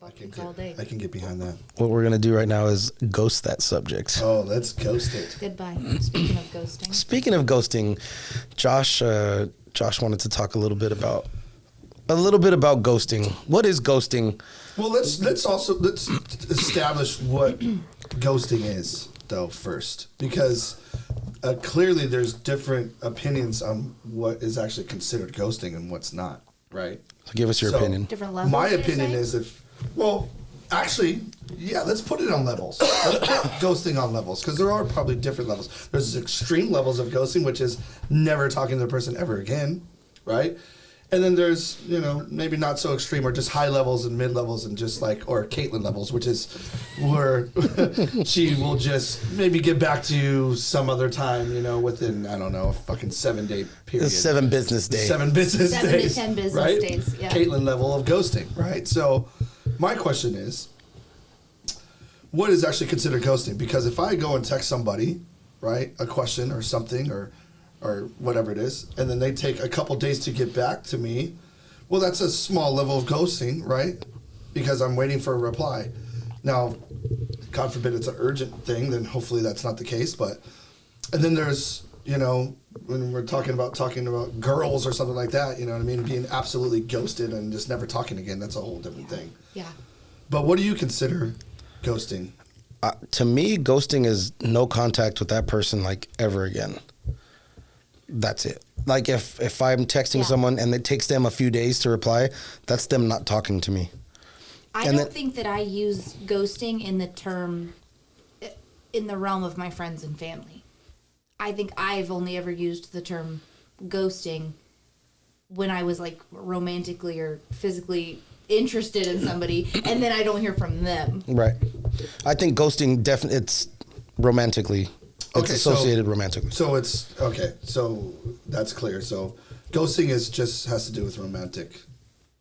buttons all day. I can get behind that. What we're gonna do right now is ghost that subject. Oh, let's ghost it. Goodbye. Speaking of ghosting. Speaking of ghosting, Josh wanted to talk a little bit about ghosting. What is ghosting? Well, let's establish what ghosting is, though, first, because clearly there's different opinions on what is actually considered ghosting and what's not, right? So give us your opinion. Different levels. My opinion is actually, let's put it on levels. Let's put ghosting on levels, because there are probably different levels. There's extreme levels of ghosting, which is never talking to the person ever again, right? And then there's, maybe not so extreme, or just high levels and mid levels, and just or Caitlin levels, which is where she will just maybe get back to you some other time, within, I don't know, a fucking 7-day period. 7 business days. 7 business days. 7 to 10 business right? days, yeah. Caitlin level of ghosting, right? So my question is, what is actually considered ghosting? Because if I go and text somebody, right, a question or something, or whatever it is, and then they take a couple days to get back to me, well, that's a small level of ghosting, right? Because I'm waiting for a reply. Now, God forbid it's an urgent thing, then hopefully that's not the case. And then there's, when we're talking about girls or something like that, you know what I mean? Being absolutely ghosted and just never talking again, that's a whole different thing. Yeah. But what do you consider ghosting? To me, ghosting is no contact with that person ever again. That's it. If I'm texting someone and it takes them a few days to reply, that's them not talking to me. I don't think that I use ghosting in the realm of my friends and family. I think I've only ever used the term ghosting when I was romantically or physically interested in somebody, and then I don't hear from them. Right. I think ghosting it's romantically. It's associated romantically. So it's okay. So that's clear. So ghosting has to do with romantic.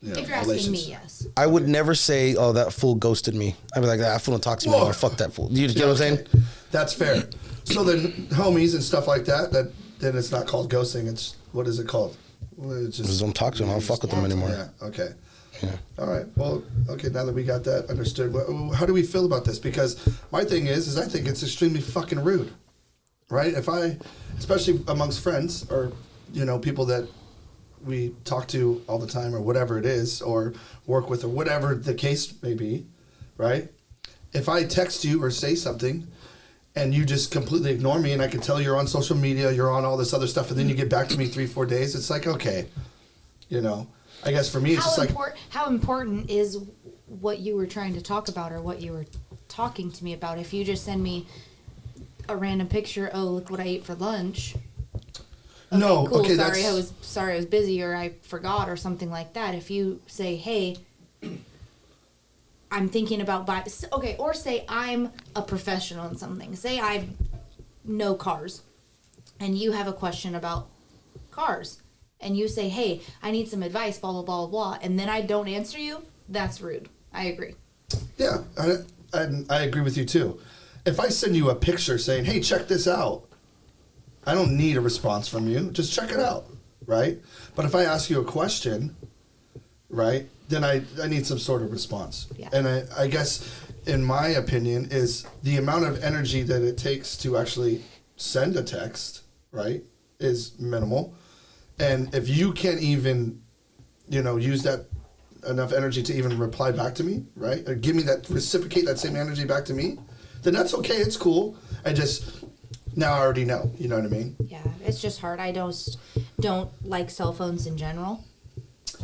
If you're asking me, yes. I would never say, "Oh, that fool ghosted me." I'd be like, "That fool don't talk to me anymore. Fuck that fool." You get what I'm saying? That's fair. So then, homies and stuff like that. Then it's not called ghosting. It's what is it called? It's just don't talk to them. I don't fuck with them anymore. Yeah. Okay. Yeah. All right. Well, okay. Now that we got that understood, how do we feel about this? Because my thing is I think it's extremely fucking rude. Right? Especially amongst friends or, people that we talk to all the time or whatever it is, or work with or whatever the case may be, right? If I text you or say something and you just completely ignore me and I can tell you're on social media, you're on all this other stuff, and then you get back to me 3-4 days, it's okay. I guess for me it's how important is what you were trying to talk about or what you were talking to me about? If you just send me a random picture, oh, look what I ate for lunch. Okay, no, cool. okay, Sorry, I was busy, or I forgot, or something like that. If you say, hey, I'm thinking about buying, or say I'm a professional in something. Say I know cars, and you have a question about cars, and you say, hey, I need some advice, blah, blah, blah, blah, and then I don't answer you, that's rude. I agree. Yeah, I agree with you too. If I send you a picture saying, hey, check this out, I don't need a response from you. Just check it out, right? But if I ask you a question, right, then I need some sort of response. Yeah. And I guess, in my opinion, is the amount of energy that it takes to actually send a text, right, is minimal. And if you can't even, use that enough energy to even reply back to me, right, or reciprocate that same energy back to me, then that's okay. It's cool. Now I already know. You know what I mean? Yeah, it's just hard. I don't like cell phones in general.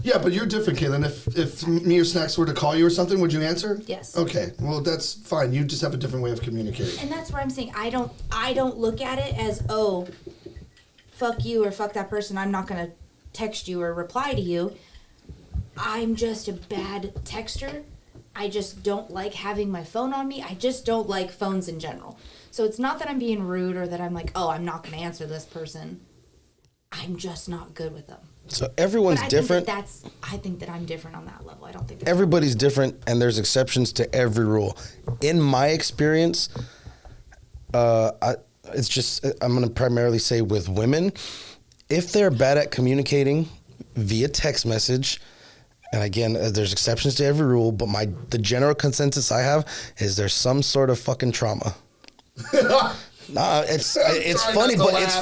Yeah, but you're different, Caitlin. If me or Snacks were to call you or something, would you answer? Yes. Okay. Well, that's fine. You just have a different way of communicating. And that's where I'm saying I don't look at it as, oh, fuck you or fuck that person. I'm not gonna text you or reply to you. I'm just a bad texter. I just don't like having my phone on me. I just don't like phones in general. So it's not that I'm being rude or that I'm like, oh, I'm not going to answer this person. I'm just not good with them. So everyone's different. I think that I'm different on that level. I don't think that everybody's different, and there's exceptions to every rule. In my experience, I'm going to primarily say with women, if they're bad at communicating via text message, and again, there's exceptions to every rule, but the general consensus I have is there's some sort of fucking trauma. Nah, it's funny, but it's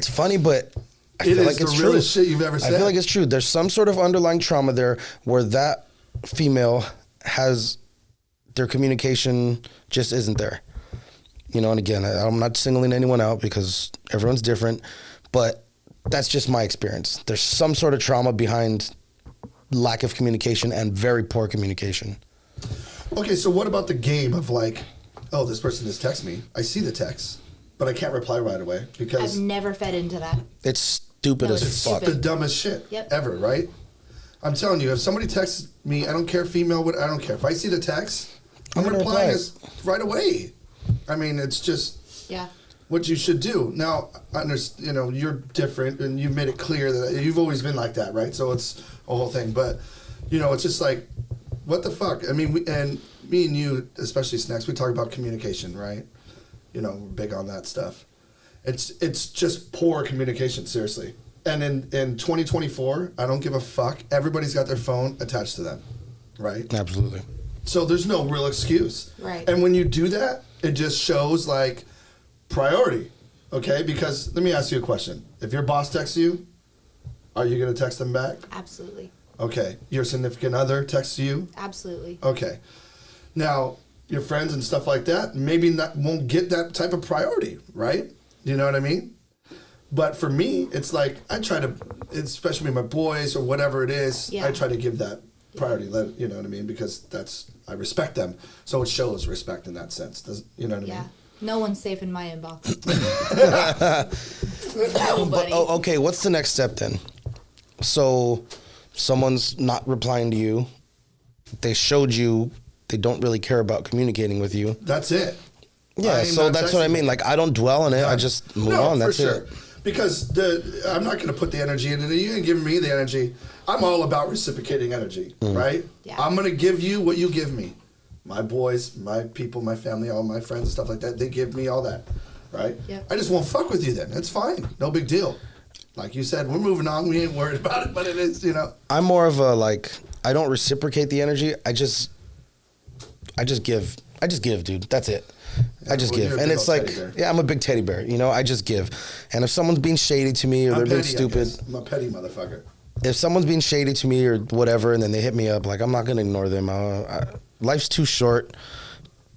funny, but I feel like it's true. It is the realest shit you've ever said. I feel like it's true. There's some sort of underlying trauma there where that female has their communication just isn't there. You know, and again, I'm not singling anyone out because everyone's different, but that's just my experience. There's some sort of trauma behind lack of communication and very poor communication. Okay, so what about the game of like, oh, this person just texted me. I see the text, but I can't reply right away because I've never fed into that. It's stupid as it's fuck. the dumbest shit ever, right? I'm telling you, if somebody texts me, I don't care, female, I don't care. If I see the text, I'm replying right away. I mean, it's just what you should do. Now, you know, you're different, and you've made it clear that you've always been like that, right? So it's a whole thing. But, you know, it's just like, what the fuck? I mean, me and you, especially Snacks, we talk about communication, right? You know, we're big on that stuff. It's just poor communication, seriously. And in 2024, I don't give a fuck. Everybody's got their phone attached to them, right? Absolutely. So there's no real excuse. Right. And when you do that, it just shows like priority, okay? Because let me ask you a question. If your boss texts you, are you going to text them back? Absolutely. Okay. Your significant other texts you? Absolutely. Okay. Now, your friends and stuff like that won't get that type of priority, right? You know what I mean? But for me, it's like I try to, especially my boys or whatever it is, I try to give that priority. You know what I mean? Because I respect them, so it shows respect in that sense. You know what I mean? Yeah. No one's safe in my inbox. But, okay, what's the next step then? So, someone's not replying to you. They showed you they don't really care about communicating with you. That's it. Yeah, so that's what I mean. Like, I don't dwell on it. I just move on. That's it. Because I'm not going to put the energy into it. You ain't giving me the energy. I'm all about reciprocating energy, right? Yeah. I'm going to give you what you give me. My boys, my people, my family, all my friends and stuff like that, they give me all that, right? Yep. I just won't fuck with you then. It's fine. No big deal. Like you said, we're moving on. We ain't worried about it, but it is, you know. I'm more of a, like, I don't reciprocate the energy. I just give. I just give, dude. That's it. I just give. And it's like, I'm a big teddy bear, you know, I just give. And if someone's being shady to me or they're being stupid. I'm a petty motherfucker. If someone's being shady to me or whatever, and then they hit me up, like, I'm not going to ignore them. Life's too short.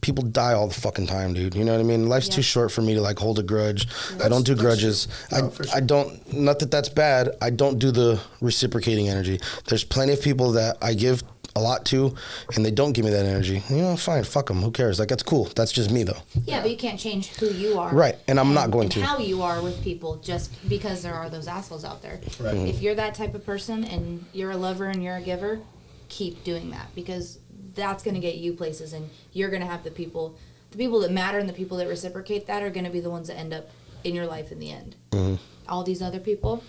People die all the fucking time, dude. You know what I mean? Life's too short for me to, like, hold a grudge. I don't do grudges. I don't, not that that's bad. I don't do the reciprocating energy. There's plenty of people that I give a lot to, and they don't give me that energy. You know, fine, fuck them. Who cares? Like, that's cool. That's just me, though. Yeah, but you can't change who you are. Right, and I'm not going to. How you are with people just because there are those assholes out there. Right. If you're that type of person and you're a lover and you're a giver, keep doing that because that's going to get you places, and you're going to have the people that matter and the people that reciprocate that are going to be the ones that end up in your life in the end. Mm-hmm. All these other people,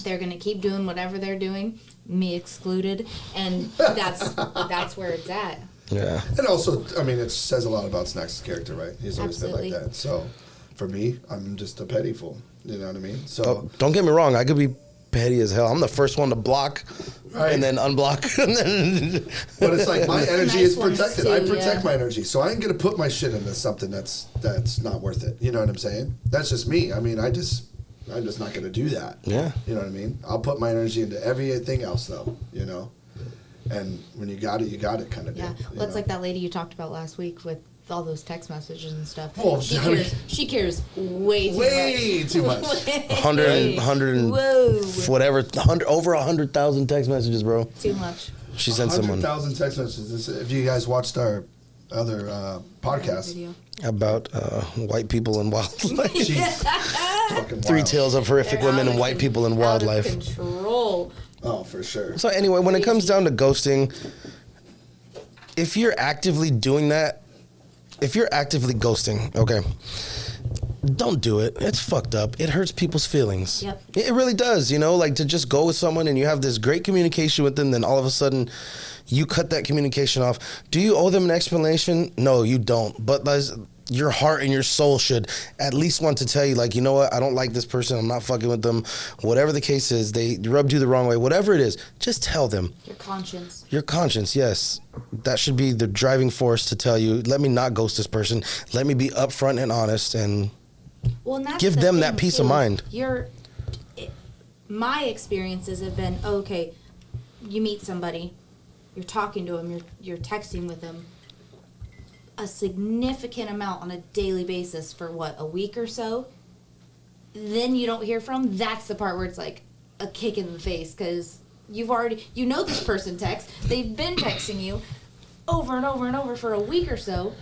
they're going to keep doing whatever they're doing, me excluded, and that's where it's at. Yeah. And also, I mean, it says a lot about Snacks' character, right? He's always Absolutely. been like that. So, for me, I'm just a petty fool. You know what I mean? So don't get me wrong. I could be petty as hell. I'm the first one to block and then unblock. And then but it's like my energy is protected. Too, I protect my energy. So I ain't going to put my shit into something that's not worth it. You know what I'm saying? That's just me. I mean, I'm just not going to do that. Yeah. You know what I mean? I'll put my energy into everything else, though, you know? And when you got it kind of deal. Yeah, well, it's like that lady you talked about last week with all those text messages and stuff. Oh, she cares way too much. 100 Whoa. whatever, over 100,000 text messages, bro. Too much. She sent someone 100,000 text messages. If you guys watched our other podcast Video. about white people and wildlife. Jeez. Fucking 3 wild. tales of horrific They're women out and of white people and out of wildlife. Control. Oh, for sure. So anyway, when it comes down to ghosting, if you're actively doing that, if you're actively ghosting, okay, don't do it. It's fucked up. It hurts people's feelings. Yep. It really does, you know, like to just go with someone and you have this great communication with them, then all of a sudden you cut that communication off. Do you owe them an explanation? No, you don't. But your heart and your soul should at least want to tell you, like, you know what, I don't like this person, I'm not fucking with them, whatever the case is, they rubbed you the wrong way, whatever it is, just tell them. Your conscience, yes. That should be the driving force to tell you, let me not ghost this person, let me be upfront and honest, and give them that peace of mind. My experiences have been, okay, you meet somebody, you're talking to them, you're texting with them a significant amount on a daily basis for a week or so, then you don't hear from, that's the part where it's like a kick in the face, because you know this person texts, they've been texting you over and over and over for a week or so.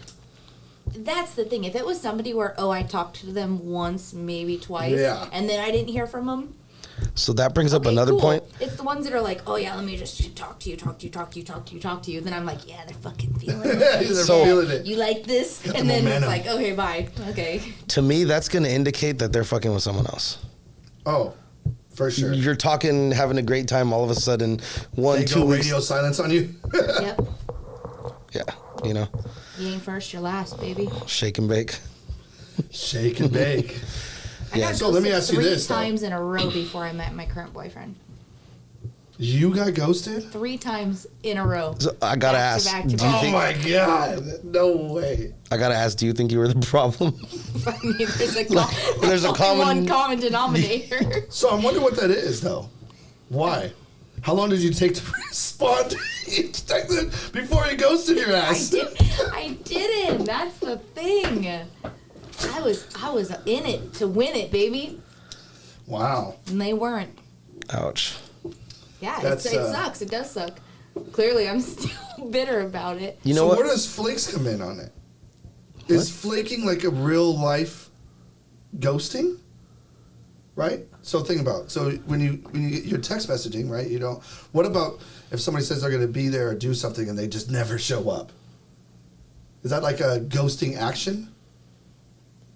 That's the thing. If it was somebody where, I talked to them once, maybe twice, and then I didn't hear from them. So that brings up another point. It's the ones that are like, oh yeah, let me just talk to you. Then I'm like, yeah, they're fucking feeling it. Feeling it. You like this? Got and then momentum. It's like, okay, bye. Okay. To me, that's going to indicate that they're fucking with someone else. Oh, for sure. You're talking, having a great time, all of a sudden, 2 weeks. Radio silence on you? Yep. Yeah, you know. You ain't first, you're last, baby. Shake and bake. Shake and bake. Yeah. So let me ask you this. 3 times in a row before I met my current boyfriend. You got ghosted? 3 times in a row. So I gotta ask. Oh my God! No way. I gotta ask. Do you think you were the problem? I mean, there's a common denominator. So I'm wondering what that is, though. Why? How long did you take to respond to each text before he ghosted your ass? I didn't. That's the thing. I was in it to win it, baby. Wow. And they weren't. Ouch. Yeah, it sucks. It does suck. Clearly, I'm still bitter about it. You know what? Where does flakes come in on it? Is flaking like a real life ghosting? Right? So think about it. So when you get your text messaging, right? You don't. What about if somebody says they're going to be there or do something and they just never show up? Is that like a ghosting action?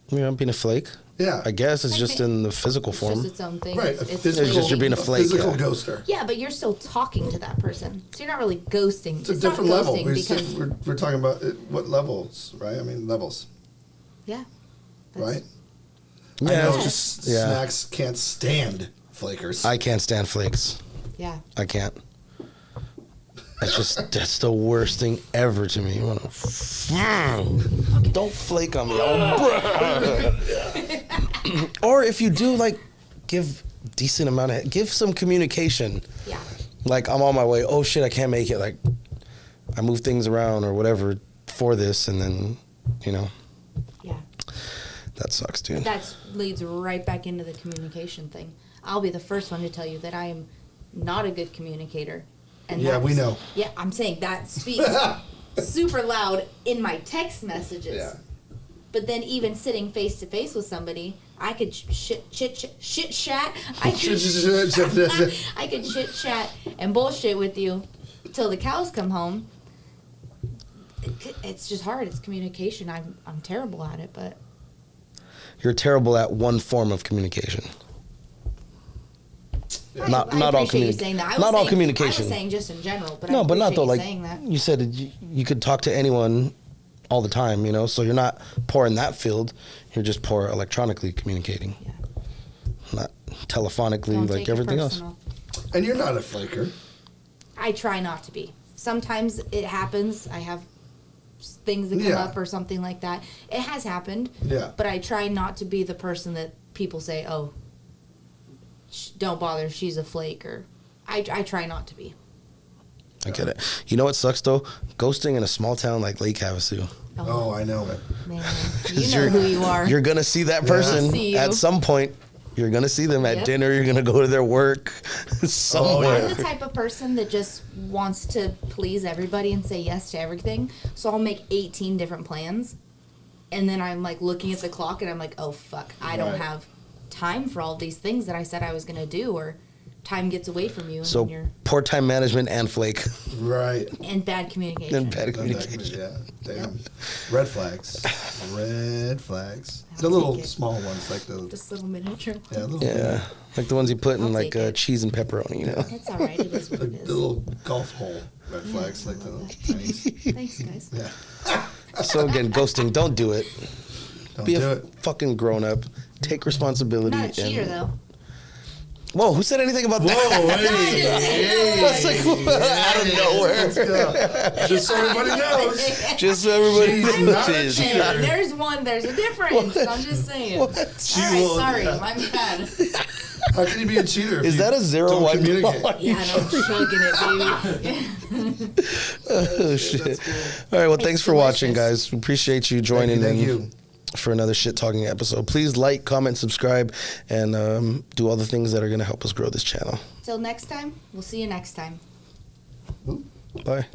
You know, being a flake. Yeah. I guess it's just in the physical form. It's just its own thing. Right. It's just you're being a flake. Physical ghoster. Yeah, but you're still talking to that person. So you're not really ghosting. It's a different level. We're talking about what levels, right? I mean, levels. Yeah. Right? Yeah. I know Snacks can't stand flakers. I can't stand flakes. Yeah. I can't. That's the worst thing ever to me. Don't flake on me. Or if you do, like, give decent amount of, give some communication. Yeah. Like, I'm on my way. Oh shit, I can't make it. Like, I move things around or whatever for this, and then, you know. Yeah. That sucks, dude. That leads right back into the communication thing. I'll be the first one to tell you that I am not a good communicator. And yeah, we know. Yeah, I'm saying that speaks super loud in my text messages. Yeah. But then even sitting face to face with somebody, I could chit chat. I could chit chat and bullshit with you till the cows come home. It's just hard. It's communication. I'm terrible at it, but you're terrible at one form of communication. Yeah. Not all communication. Not all communication. I was saying just in general, but no, I but not though. Like saying that. You said, you could talk to anyone all the time, you know. So you're not poor in that field. You're just poor electronically communicating, not telephonically. Don't like take everything else. And you're not a flaker. I try not to be. Sometimes it happens. I have things that come up or something like that. It has happened. Yeah. But I try not to be the person that people say, "Oh, don't bother, she's a flake," or I try not to be. I get it. You know what sucks though? Ghosting in a small town like Lake Havasu. Oh, I know it. Man, you know who you are. You're gonna see that person at some point. You're gonna see them at dinner. You're gonna go to their work somewhere. I'm the type of person that just wants to please everybody and say yes to everything. So I'll make 18 different plans, and then I'm like looking at the clock and I'm like, oh fuck, I don't have time for all these things that I said I was gonna do, or time gets away from you. And so you're poor time management and flake. Right. And bad communication. And bad communication. Yeah. Damn. Red flags. Red flags. The little small ones, like the just little miniature. Yeah. Like the ones you put in like cheese and pepperoni. You know. It's all right. It is what it is. The little golf hole red flags, like the Chinese. Thanks, guys. Yeah. So again, ghosting, don't do it. Don't Be do a it. fucking grown up. Take responsibility. Not a cheater though. Whoa, who said anything about that? Whoa, hey, That's like out of nowhere. let's go. Just so everybody knows. Just so everybody She's knows. not a Jeez. cheater. There's a difference. I'm just saying. She All right, will- sorry, yeah. my bad. How can you be a cheater? If Is you that a zero don't white communicate? claw? Yeah, and I'm chugging it, baby. Oh, shit. That's cool. All right, well, thanks for watching, delicious. guys. We appreciate you joining Thank in you. for another shit talking episode. Please like, comment, subscribe, and do all the things that are going to help us grow this channel. Till next time, we'll see you next time. Bye.